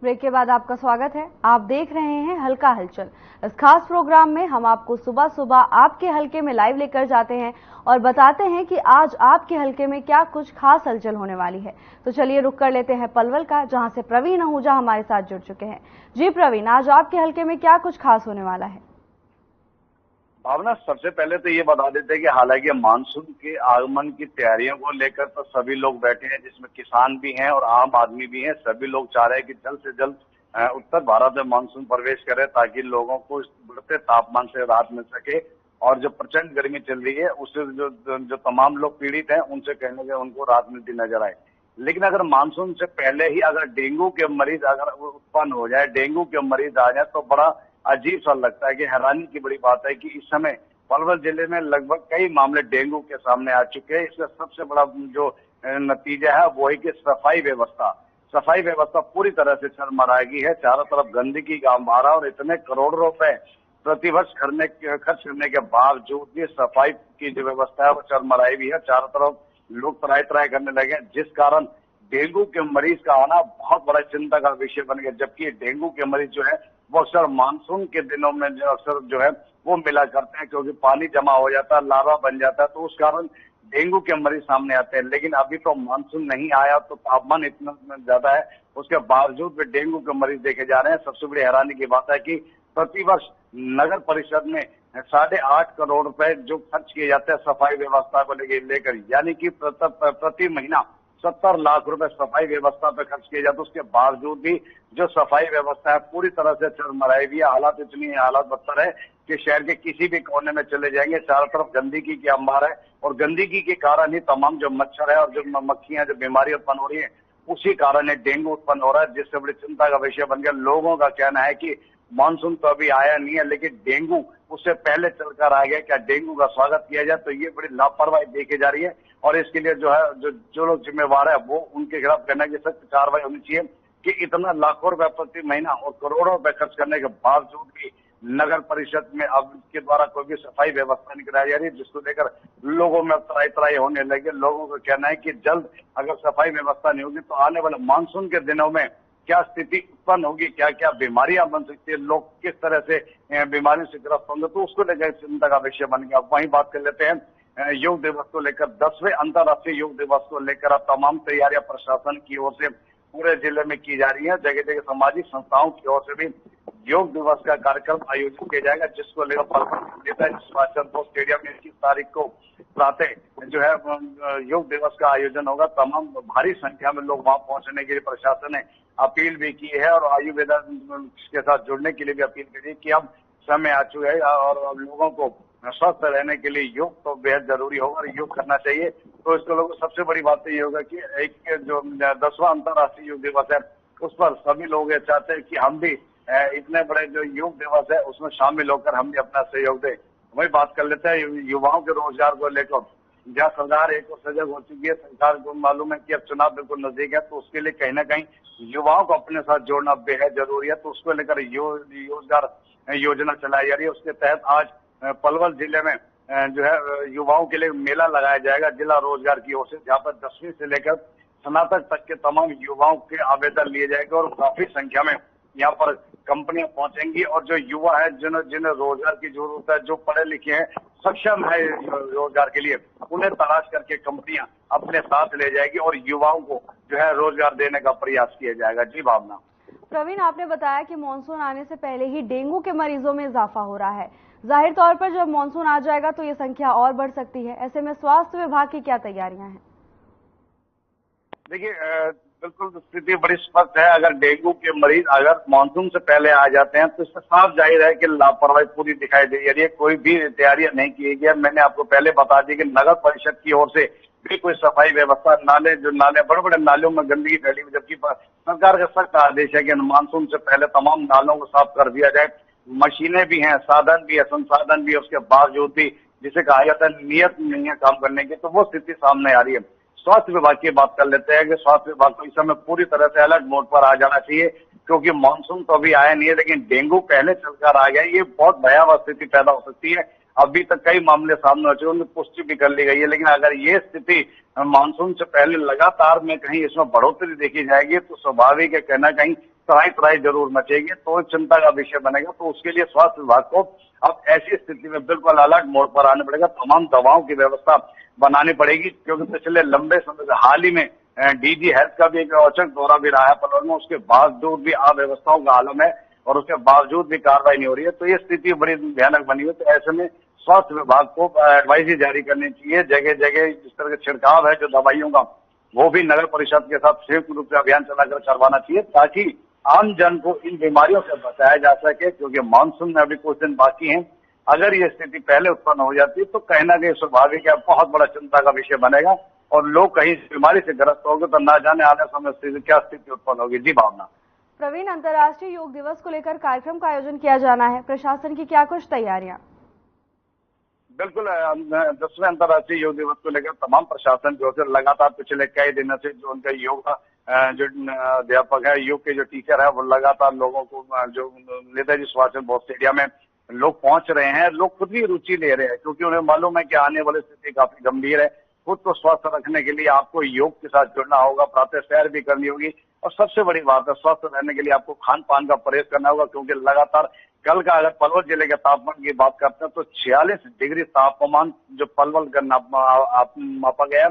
Break के बाद आपका स्वागत है। आप देख रहे हैं हल्का हलचल। इस खास प्रोग्राम में हम आपको सुबह सुबह आपके हलके में लाइव लेकर जाते हैं और बताते हैं कि आज आपके हलके में क्या कुछ खास हलचल होने वाली है। तो चलिए रुक कर लेते हैं पलवल का, जहां से प्रवीण आहूजा हमारे साथ जुड़ चुके हैं। जी प्रवीण, आज आपके हलके में क्या कुछ खास होने वाला है? भावना, सबसे पहले तो ये बता देते हैं कि हालांकि मानसून के आगमन की तैयारियों को लेकर तो सभी लोग बैठे हैं, जिसमें किसान भी हैं और आम आदमी भी हैं। सभी लोग चाह रहे हैं कि जल्द से जल्द उत्तर भारत में मानसून प्रवेश करे, ताकि लोगों को इस बढ़ते तापमान से राहत मिल सके। और जो प्रचंड गर्मी चल रही है उससे जो तमाम लोग पीड़ित हैं, उनसे कहने के उनको राहत मिलती नजर आए। लेकिन अगर मानसून से पहले ही अगर डेंगू के मरीज अगर उत्पन्न हो जाए, डेंगू के मरीज आ जाए, तो बड़ा अजीब सा लगता है। कि हैरानी की बड़ी बात है कि इस समय पलवल जिले में लगभग कई मामले डेंगू के सामने आ चुके हैं। इसका सबसे बड़ा जो नतीजा है वो है कि सफाई व्यवस्था पूरी तरह से चरमराई है। चारों तरफ गंदगी का अंबारा, और इतने करोड़ों रुपए प्रतिवर्ष खर्च करने के बावजूद भी सफाई की जो व्यवस्था है वो चरमराई भी है। चारों तरफ लोग त्राही करने लगे, जिस कारण डेंगू के मरीज का आना बहुत बड़ा चिंता का विषय बन गया। जबकि डेंगू के मरीज जो है वो अक्सर मानसून के दिनों में अक्सर जो है वो मिला करते हैं, क्योंकि पानी जमा हो जाता है, लार्वा बन जाता है, तो उस कारण डेंगू के मरीज सामने आते हैं। लेकिन अभी तो मानसून नहीं आया, तो तापमान इतना ज्यादा है, उसके बावजूद भी डेंगू के मरीज देखे जा रहे हैं। सबसे बड़ी हैरानी की बात है कि प्रतिवर्ष नगर परिषद में 8.5 करोड़ रुपए जो खर्च किए जाते हैं सफाई व्यवस्था को लेकर, यानी कि प्रति महीना 70 लाख रुपए सफाई व्यवस्था पे खर्च किए जाते। उसके बावजूद भी जो सफाई व्यवस्था है पूरी तरह से चरमराई हुई है। हालात बदतर है कि शहर के किसी भी कोने में चले जाएंगे, चारों तरफ गंदगी की अंबार है, और गंदगी के कारण ही तमाम जो मच्छर है और जो मक्खियां, जो बीमारी उत्पन्न हो रही है, उसी कारण है डेंगू उत्पन्न हो रहा है, जिससे बड़ी चिंता का विषय बन गया। लोगों का कहना है कि मानसून तो अभी आया नहीं है, लेकिन डेंगू उससे पहले चलकर आ गया। क्या डेंगू का स्वागत किया जाए? तो ये बड़ी लापरवाही देखी जा रही है, और इसके लिए जो है जो लोग जिम्मेवार है वो उनके खिलाफ कहना की सख्त कार्रवाई होनी चाहिए। कि इतना लाखों रुपए प्रति महीना और करोड़ों रुपए खर्च करने के बावजूद भी नगर परिषद में अब के द्वारा कोई भी सफाई व्यवस्था नहीं कराई जा रही है, जिसको लेकर लोगों में त्राही होने लगे। लोगों का कहना है कि जल्द अगर सफाई व्यवस्था नहीं होगी तो आने वाले मानसून के दिनों में क्या स्थिति उत्पन्न होगी, क्या क्या बीमारियां बन सकती है, लोग किस तरह से बीमारियों से ग्रस्त होंगे, तो उसको लेकर चिंता का विषय बन गया। वहीं बात कर लेते हैं योग दिवस को लेकर। 10वें अंतर्राष्ट्रीय योग दिवस को लेकर अब तमाम तैयारियां प्रशासन की ओर से पूरे जिले में की जा रही है। जगह जगह सामाजिक संस्थाओं की ओर से भी योग दिवस का कार्यक्रम आयोजित किया जाएगा, जिसको लेकर सुभाष चंद्र बोस स्टेडियम में 21 तारीख को प्रातः जो है योग दिवस का आयोजन होगा। तमाम भारी संख्या में लोग वहां पहुंचने के लिए प्रशासन ने अपील भी की है, और आयुर्वेदा के साथ जुड़ने के लिए भी अपील की है कि अब समय आ चुका है और अब लोगों को स्वस्थ रहने के लिए योग तो बेहद जरूरी होगा और योग करना चाहिए। तो इसको लोगों सबसे बड़ी बात तो ये होगा कि एक जो 10वां अंतर्राष्ट्रीय योग दिवस है उस पर सभी लोग ये चाहते हैं कि हम भी इतने बड़े जो योग दिवस है उसमें शामिल होकर हम भी अपना सहयोग दें। वही बात कर लेते हैं युवाओं के रोजगार को लेकर, जहाँ सरकार एक और सजग हो चुकी है। सरकार को मालूम है कि अब चुनाव बिल्कुल नजदीक है, तो उसके लिए कहीं ना कहीं युवाओं को अपने साथ जोड़ना बेहद जरूरी है। तो उसको लेकर रोजगार योजना चलाई जा रही है। उसके तहत आज पलवल जिले में जो है युवाओं के लिए मेला लगाया जाएगा जिला रोजगार की ओर से, जहाँ पर 10वीं से लेकर स्नातक तक के तमाम युवाओं के आवेदन लिए जाएंगे, और काफी संख्या में यहाँ पर कंपनियां पहुंचेंगी, और जो युवा है जिन्हें रोजगार की जरूरत है, जो पढ़े लिखे हैं, सक्षम है रोजगार के लिए, उन्हें तलाश करके कंपनियां अपने साथ ले जाएगी और युवाओं को जो है रोजगार देने का प्रयास किया जाएगा। जी भावना। प्रवीण, आपने बताया कि मानसून आने से पहले ही डेंगू के मरीजों में इजाफा हो रहा है। जाहिर तौर पर जब मानसून आ जाएगा तो ये संख्या और बढ़ सकती है। ऐसे में स्वास्थ्य विभाग की क्या तैयारियां हैं? देखिए, बिल्कुल स्थिति बड़ी स्पष्ट है। अगर डेंगू के मरीज अगर मानसून से पहले आ जाते हैं तो इससे साफ जाहिर है कि लापरवाही पूरी दिखाई दे रही है। कोई भी तैयारियां नहीं की गई। मैंने आपको पहले बता दी कि नगर परिषद की ओर से भी कोई सफाई व्यवस्था, नाले बड़े बड़े नालों में गंदगी फैली हुई, जबकि सरकार का सख्त आदेश है कि मानसून से पहले तमाम नालों को साफ कर दिया जाए। मशीनें भी हैं, साधन भी है, संसाधन भी है, उसके बावजूद भी जिसे कहा जाता है नियत नहीं है काम करने की, तो वो स्थिति सामने आ रही है। स्वास्थ्य विभाग की बात कर लेते हैं कि स्वास्थ्य विभाग को इस समय पूरी तरह से अलर्ट मोड पर आ जाना चाहिए, क्योंकि मानसून तो अभी आया नहीं है, लेकिन डेंगू पहले चलकर आ गया। ये बहुत भयावह स्थिति पैदा हो सकती है। अभी तक कई मामले सामने हो चुके, उनकी पुष्टि भी कर ली गई है, लेकिन अगर ये स्थिति मानसून से पहले लगातार में कहीं इसमें बढ़ोतरी देखी जाएगी तो स्वाभाविक है कहना कहीं तराई तराई जरूर मचेगी, तो चिंता का विषय बनेगा। तो उसके लिए स्वास्थ्य विभाग को अब ऐसी स्थिति में बिल्कुल अलर्ट मोड पर आना पड़ेगा। तमाम दवाओं की व्यवस्था बनानी पड़ेगी, क्योंकि पिछले लंबे समय से हाल ही में डीजी हेल्थ का भी एक औचक दौरा भी रहा है पलवल में, उसके बावजूद भी अव्यवस्थाओं का आलम है और उसके बावजूद भी कार्रवाई नहीं हो रही है। तो ये स्थिति बड़ी भयानक बनी हुई है। तो ऐसे में स्वास्थ्य विभाग को एडवाइजरी जारी करनी चाहिए। जगह जगह जिस तरह का छिड़काव है जो दवाइयों का, वो भी नगर परिषद के साथ संयुक्त रूप से अभियान चलाकर करवाना चाहिए, ताकि आम जन को इन बीमारियों से बचाया जा सके। क्योंकि मानसून में अभी कुछ दिन बाकी हैं, अगर ये स्थिति पहले उत्पन्न हो जाती तो कहीं ना कहीं स्वाभाविक है बहुत बड़ा चिंता का विषय बनेगा और लोग कहीं बीमारी से ग्रस्त होंगे तो ना जाने आने समय क्या स्थिति उत्पन्न होगी। जी भावना। प्रवीण, अंतर्राष्ट्रीय योग दिवस को लेकर कार्यक्रम का आयोजन किया जाना है, प्रशासन की क्या कुछ तैयारियां? बिल्कुल, 10वें अंतर्राष्ट्रीय योग दिवस को लेकर तमाम प्रशासन जो है लगातार पिछले कई दिनों से जो उनका योग जो अध्यापक है, योग के जो टीचर है, वो लगातार लोगों को जो नेताजी सुभाष चंद्र बोस स्टेडियम में लोग पहुंच रहे हैं। लोग खुद भी रुचि ले रहे हैं, क्योंकि उन्हें मालूम है कि आने वाली स्थिति काफी गंभीर है। खुद को स्वस्थ रखने के लिए आपको योग के साथ जुड़ना होगा, प्रातः सैर भी करनी होगी और सबसे बड़ी बात है स्वस्थ रहने के लिए आपको खान पान का परहेज करना होगा। क्योंकि लगातार कल का अगर पलवल जिले के तापमान की बात करते हैं तो 46 डिग्री तापमान जो पलवल का मापा गया,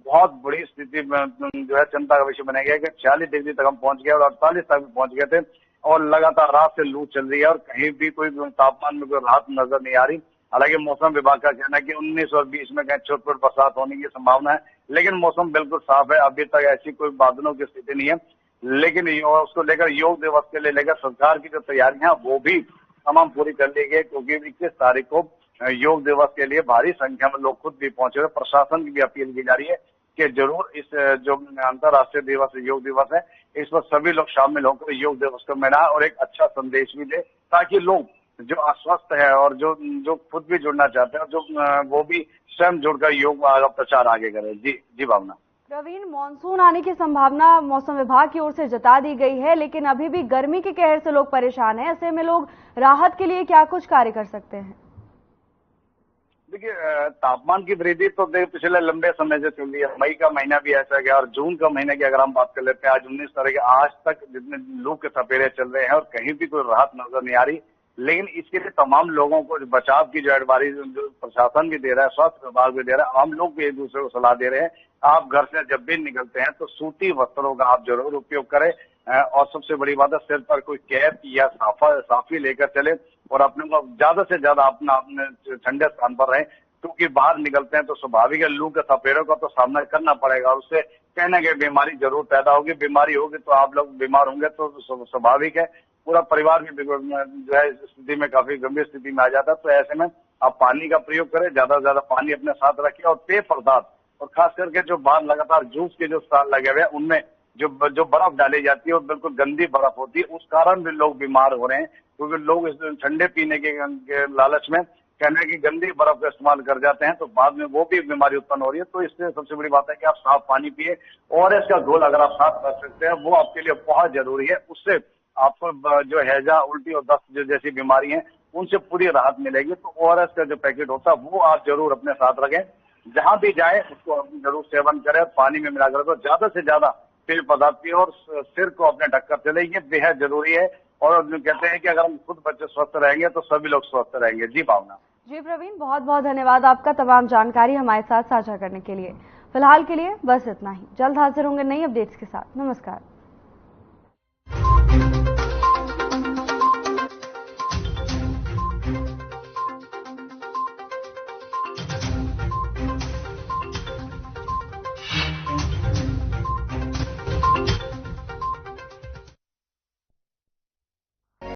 बहुत बड़ी स्थिति में जो है चिंता का विषय बना गया कि 46 डिग्री तक हम पहुंच गए और 48 तक भी पहुंच गए थे और लगातार रात से लू चल रही है और कहीं भी कोई तापमान में कोई राहत नजर नहीं आ रही। हालांकि मौसम विभाग का कहना है कि 19 और 20 में कहीं छोट-मोट बरसात होने की संभावना है, लेकिन मौसम बिल्कुल साफ है। अभी तक ऐसी कोई बादलों की स्थिति नहीं है। लेकिन उसको लेकर योग दिवस के लिए लेकर सरकार की जो तैयारियां वो भी तमाम पूरी कर ली गई, क्योंकि 21 तारीख को योग दिवस के लिए भारी संख्या में लोग खुद भी पहुंचे हुए। प्रशासन की भी अपील की जा रही है कि जरूर इस जो अंतर्राष्ट्रीय दिवस योग दिवस है, इस पर सभी लोग शामिल होकर योग दिवस को मनाएं और एक अच्छा संदेश भी दे, ताकि लोग जो अस्वस्थ है और जो खुद भी जुड़ना चाहते हैं, जो वो भी स्वयं जुड़कर योग का प्रचार आगे करें। जी भावना। प्रवीण, मानसून आने की संभावना मौसम विभाग की ओर से जता दी गई है, लेकिन अभी भी गर्मी के कहर से लोग परेशान हैं। ऐसे में लोग राहत के लिए क्या कुछ कार्य कर सकते हैं? देखिए, तापमान की वृद्धि तो पिछले लंबे समय से चल रही है। मई का महीना भी ऐसा गया और जून का महीने की अगर हम बात कर लेते हैं, आज 19 तारीख, आज तक जितने लू के सपेरे चल रहे हैं और कहीं भी कोई राहत नजर नहीं आ रही। लेकिन इसके लिए तमाम लोगों को बचाव की जो एडवाइजरी जो प्रशासन भी दे रहा है, स्वास्थ्य विभाग भी दे रहा है, आम लोग भी एक दूसरे को सलाह दे रहे हैं, आप घर से जब भी निकलते हैं तो सूती वस्त्रों का आप जरूर उपयोग करें और सबसे बड़ी बात है सिर पर कोई कैप या साफी लेकर चले और अपने को ज्यादा से ज्यादा अपने ठंडे स्थान पर रहें, क्योंकि बाहर निकलते हैं तो स्वाभाविक है लू के सपेरों का तो सामना करना पड़ेगा और उससे कहने की बीमारी जरूर पैदा होगी। बीमारी होगी तो आप लोग बीमार होंगे तो स्वाभाविक है पूरा परिवार भी जो है स्थिति में काफी गंभीर स्थिति में आ जाता है। तो ऐसे में आप पानी का प्रयोग करें, ज्यादा से ज्यादा पानी अपने साथ रखिए और पेय पदार्थ और खास करके जो बाहर लगातार जूस के जो स्टॉल लगे हुए हैं उनमें जो बर्फ डाली जाती है वो बिल्कुल गंदी बर्फ होती है, उस कारण भी लोग बीमार हो रहे हैं, क्योंकि लोग इस ठंडे पीने के लालच में कहने की गंदी बर्फ का इस्तेमाल कर जाते हैं तो बाद में वो भी बीमारी उत्पन्न हो रही है। तो इसलिए सबसे बड़ी बात है कि आप साफ पानी पिए। ORS का घोल अगर आप साथ कर सकते हैं वो आपके लिए बहुत जरूरी है, उससे आपको जो हैजा, उल्टी और दस्त जैसी बीमारी है उनसे पूरी राहत मिलेगी। तो ORS का जो पैकेट होता है वो आप जरूर अपने साथ रखें, जहां भी जाए उसको जरूर सेवन करें, पानी में मिलाकर रखो, ज्यादा से ज्यादा पेय पदार्थ पिए और सिर को अपने ढककर चले, ये बेहद जरूरी है। और कहते हैं कि अगर हम खुद बच्चे स्वस्थ रहेंगे तो सभी लोग स्वस्थ रहेंगे। जी भावना। जी प्रवीण, बहुत बहुत धन्यवाद आपका तमाम जानकारी हमारे साथ साझा करने के लिए। फिलहाल के लिए बस इतना ही, जल्द हाजिर होंगे नई अपडेट्स के साथ। नमस्कार।